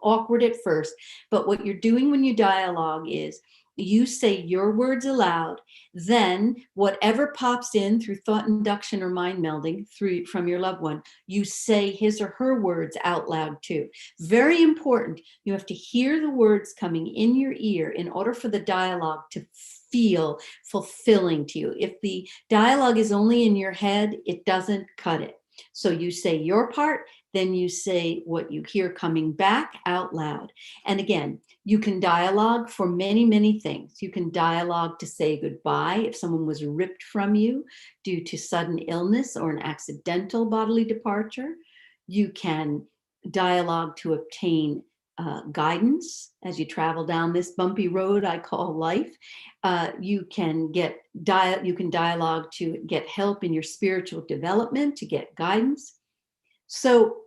awkward at first, but what you're doing when you dialogue is you say your words aloud, then whatever pops in through thought induction or mind melding from your loved one, you say his or her words out loud too. Very important. You have to hear the words coming in your ear in order for the dialogue to feel fulfilling to you. If the dialogue is only in your head, it doesn't cut it. So you say your part, then you say what you hear coming back out loud. And again, you can dialogue for many, many things. You can dialogue to say goodbye if someone was ripped from you due to sudden illness or an accidental bodily departure. You can dialogue to obtain guidance as you travel down this bumpy road I call life. You can dialogue to get help in your spiritual development, to get guidance. So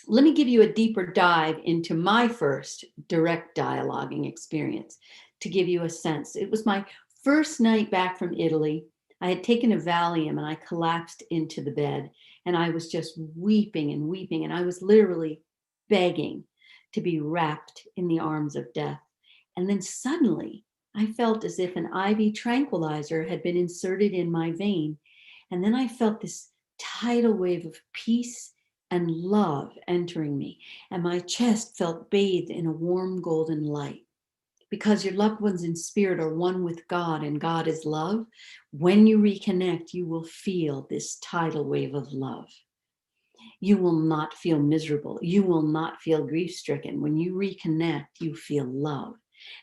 let me give you a deeper dive into my first direct dialoguing experience to give you a sense. It was my first night back from Italy. I had taken a Valium and I collapsed into the bed, and I was just weeping and weeping, and I was literally begging to be wrapped in the arms of death. And then suddenly I felt as if an IV tranquilizer had been inserted in my vein. And then I felt this tidal wave of peace and love entering me. And my chest felt bathed in a warm golden light. Because your loved ones in spirit are one with God, and God is love, when you reconnect, you will feel this tidal wave of love. You will not feel miserable. You will not feel grief-stricken. When you reconnect, you feel love.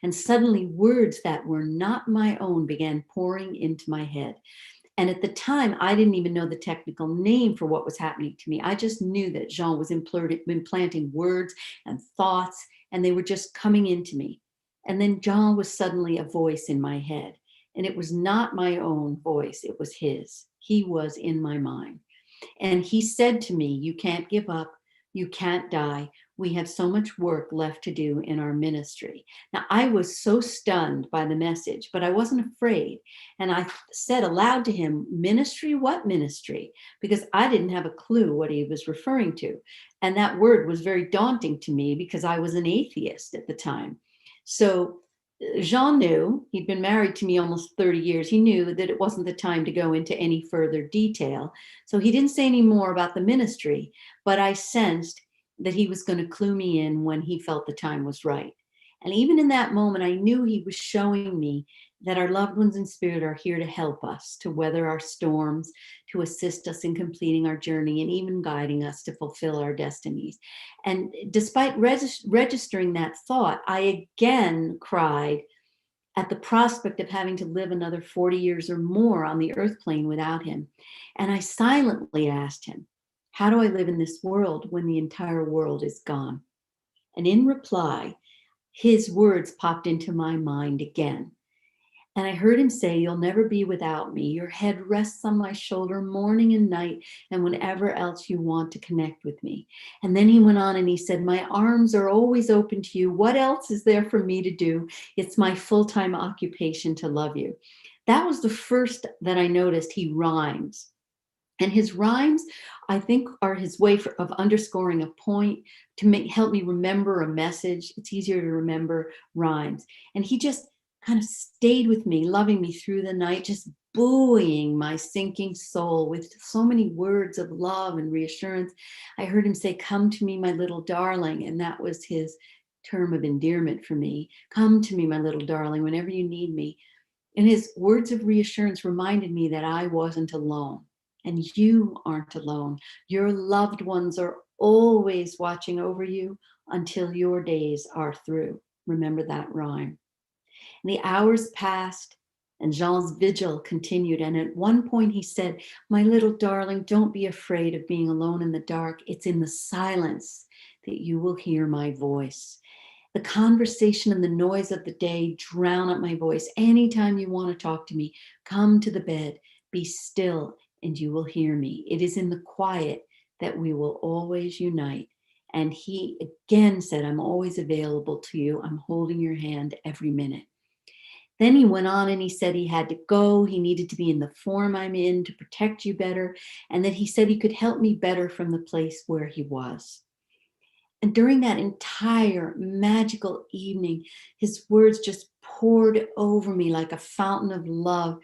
And suddenly words that were not my own began pouring into my head. And at the time, I didn't even know the technical name for what was happening to me. I just knew that Jean was implanting words and thoughts, and they were just coming into me. And then Jean was suddenly a voice in my head. And it was not my own voice, it was his. He was in my mind. And he said to me, you can't give up. You can't die. We have so much work left to do in our ministry. Now, I was so stunned by the message, but I wasn't afraid. And I said aloud to him, ministry? What ministry? Because I didn't have a clue what he was referring to. And that word was very daunting to me because I was an atheist at the time. So Jean knew, he'd been married to me almost 30 years. He knew that it wasn't the time to go into any further detail. So he didn't say any more about the ministry, but I sensed that he was going to clue me in when he felt the time was right. And even in that moment, I knew he was showing me that our loved ones in spirit are here to help us, to weather our storms, to assist us in completing our journey, and even guiding us to fulfill our destinies. And despite registering that thought, I again cried, at the prospect of having to live another 40 years or more on the earth plane without him. And I silently asked him, how do I live in this world when the entire world is gone? And in reply, his words popped into my mind again. And I heard him say, you'll never be without me. Your head rests on my shoulder morning and night and whenever else you want to connect with me. And then he went on and he said, my arms are always open to you. What else is there for me to do? It's my full-time occupation to love you. That was the first that I noticed he rhymes. And his rhymes, I think, are his way of underscoring a point to help me remember a message. It's easier to remember rhymes. And he just kind of stayed with me, loving me through the night, just buoying my sinking soul with so many words of love and reassurance. I heard him say, come to me, my little darling. And that was his term of endearment for me. Come to me, my little darling, whenever you need me. And his words of reassurance reminded me that I wasn't alone. And you aren't alone. Your loved ones are always watching over you until your days are through. Remember that rhyme. And the hours passed and Jean's vigil continued. And at one point he said, my little darling, don't be afraid of being alone in the dark. It's in the silence that you will hear my voice. The conversation and the noise of the day drown out my voice. Anytime you want to talk to me, come to the bed, be still, and you will hear me. It is in the quiet that we will always unite. And he again said, I'm always available to you. I'm holding your hand every minute. Then he went on and he said he had to go. He needed to be in the form I'm in to protect you better. And that he said he could help me better from the place where he was. And during that entire magical evening, his words just poured over me like a fountain of love,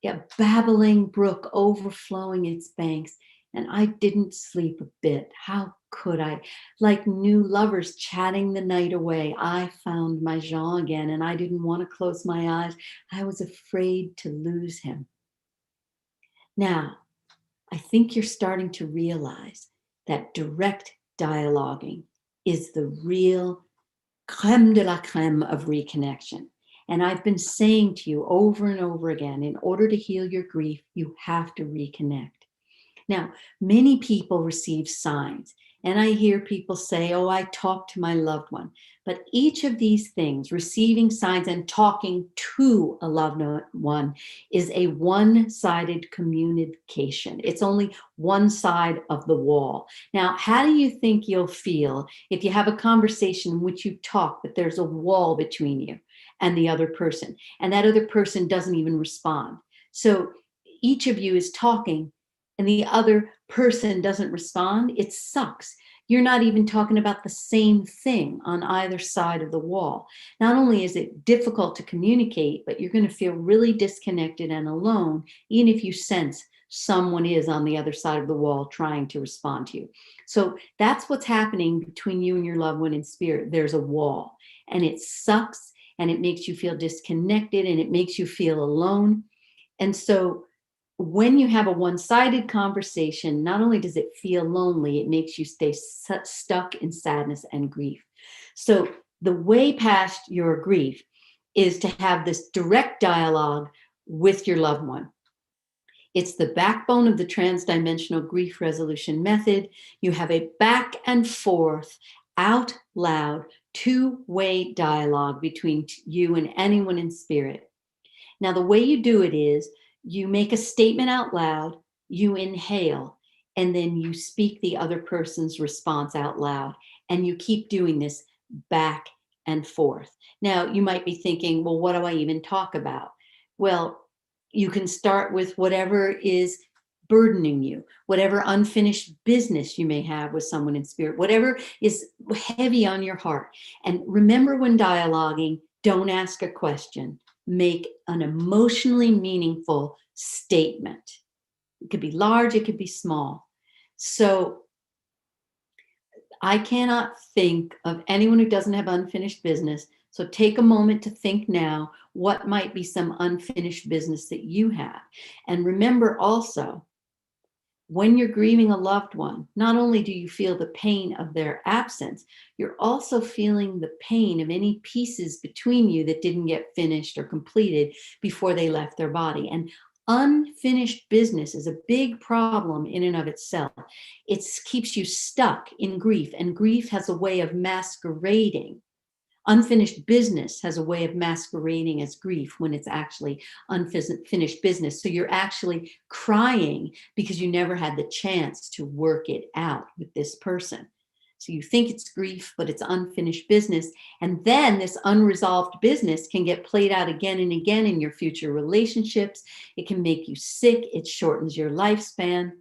a babbling brook overflowing its banks. And I didn't sleep a bit. How could I? Like new lovers chatting the night away, I found my Jean again, and I didn't want to close my eyes. I was afraid to lose him. Now, I think you're starting to realize that direct dialoguing is the real crème de la crème of reconnection. And I've been saying to you over and over again, in order to heal your grief, you have to reconnect. Now, many people receive signs, and I hear people say, oh, I talk to my loved one. But each of these things, receiving signs and talking to a loved one, is a one-sided communication. It's only one side of the wall. Now, how do you think you'll feel if you have a conversation in which you talk, but there's a wall between you and the other person, and that other person doesn't even respond? So each of you is talking, and the other person doesn't respond? It sucks. You're not even talking about the same thing on either side of the wall. Not only is it difficult to communicate, but you're going to feel really disconnected and alone, even if you sense someone is on the other side of the wall trying to respond to you. So that's what's happening between you and your loved one in spirit. There's a wall, and it sucks, and it makes you feel disconnected, and it makes you feel alone. And so when you have a one-sided conversation, not only does it feel lonely, it makes you stay stuck in sadness and grief. So the way past your grief is to have this direct dialogue with your loved one. It's the backbone of the transdimensional grief resolution method. You have a back and forth, out loud, two-way dialogue between you and anyone in spirit. Now, the way you do it is you make a statement out loud, you inhale, and then you speak the other person's response out loud. And you keep doing this back and forth. Now, you might be thinking, well, what do I even talk about? Well, you can start with whatever is burdening you, whatever unfinished business you may have with someone in spirit, whatever is heavy on your heart. And remember, when dialoguing, don't ask a question. Make an emotionally meaningful statement. It could be large, it could be small. So I cannot think of anyone who doesn't have unfinished business. So take a moment to think now, what might be some unfinished business that you have? And remember also When you're grieving a loved one, not only do you feel the pain of their absence, you're also feeling the pain of any pieces between you that didn't get finished or completed before they left their body. And unfinished business is a big problem in and of itself. It keeps you stuck in grief, and grief has a way of masquerading. Unfinished business has a way of masquerading as grief when it's actually unfinished business. So you're actually crying because you never had the chance to work it out with this person. So you think it's grief, but it's unfinished business. And then this unresolved business can get played out again and again in your future relationships. It can make you sick. It shortens your lifespan.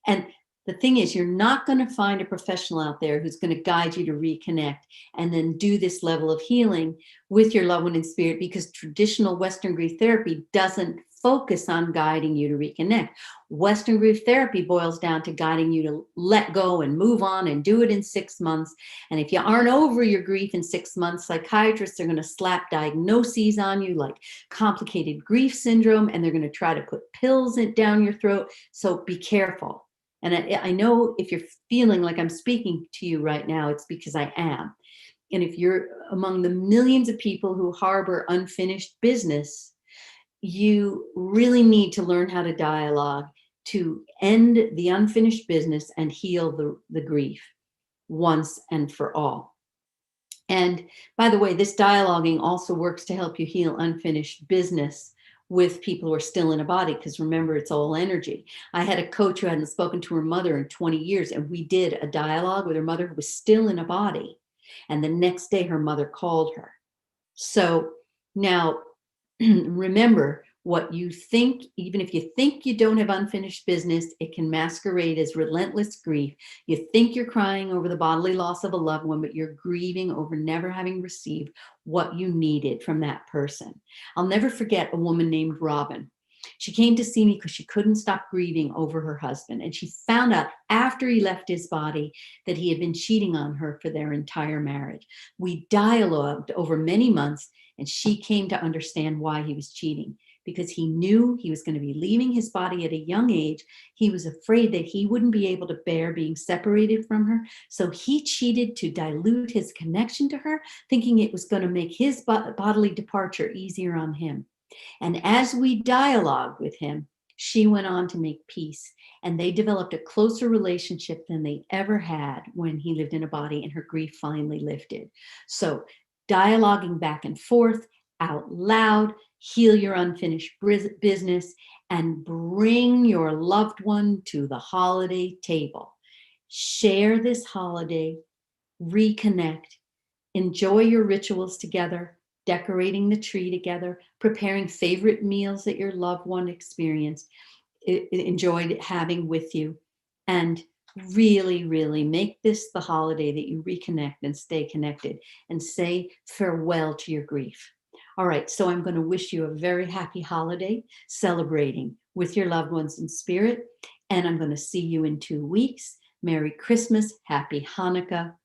And the thing is, you're not going to find a professional out there who's going to guide you to reconnect and then do this level of healing with your loved one in spirit, because traditional Western grief therapy doesn't focus on guiding you to reconnect. Western grief therapy boils down to guiding you to let go and move on and do it in 6 months. And if you aren't over your grief in 6 months, psychiatrists are going to slap diagnoses on you like complicated grief syndrome, and they're going to try to put pills down your throat. So be careful. And I know if you're feeling like I'm speaking to you right now, it's because I am. And if you're among the millions of people who harbor unfinished business, you really need to learn how to dialogue to end the unfinished business and heal the grief once and for all. And by the way, this dialoguing also works to help you heal unfinished business with people who are still in a body, because remember, it's all energy. I had a coach who hadn't spoken to her mother in 20 years, and we did a dialogue with her mother who was still in a body. And the next day, her mother called her. So now, remember, what you think, even if you think you don't have unfinished business, it can masquerade as relentless grief. You think you're crying over the bodily loss of a loved one, but you're grieving over never having received what you needed from that person. I'll never forget a woman named Robin. She came to see me because she couldn't stop grieving over her husband. And she found out after he left his body that he had been cheating on her for their entire marriage. We dialogued over many months, and she came to understand why he was cheating. Because he knew he was going to be leaving his body at a young age. He was afraid that he wouldn't be able to bear being separated from her. So he cheated to dilute his connection to her, thinking it was going to make his bodily departure easier on him. And as we dialogued with him, she went on to make peace. And they developed a closer relationship than they ever had when he lived in a body, and her grief finally lifted. So dialoguing back and forth out loud, heal your unfinished business, and bring your loved one to the holiday table. Share this holiday, reconnect, enjoy your rituals together, decorating the tree together, preparing favorite meals that your loved one enjoyed having with you, and really, really make this the holiday that you reconnect and stay connected and say farewell to your grief. All right, so I'm going to wish you a very happy holiday, celebrating with your loved ones in spirit, and I'm going to see you in 2 weeks. Merry Christmas, Happy Hanukkah,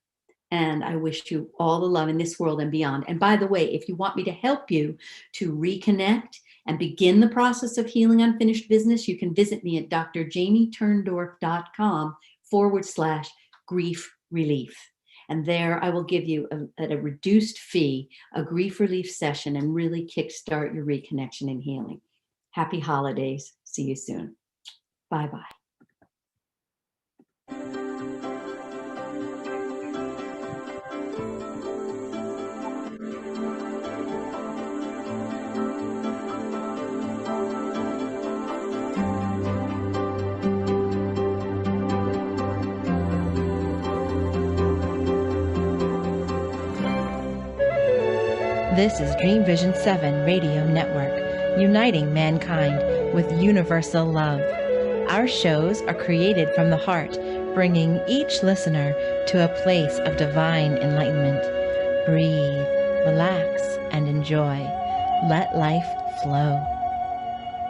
and I wish you all the love in this world and beyond. And by the way, if you want me to help you to reconnect and begin the process of healing unfinished business, you can visit me at drjamieturndorf.com/grief relief. And there I will give you, at a reduced fee, a grief relief session and really kickstart your reconnection and healing. Happy holidays. See you soon. Bye-bye. This is Dream Vision 7 Radio Network, uniting mankind with universal love. Our shows are created from the heart, bringing each listener to a place of divine enlightenment. Breathe, relax, and enjoy. Let life flow.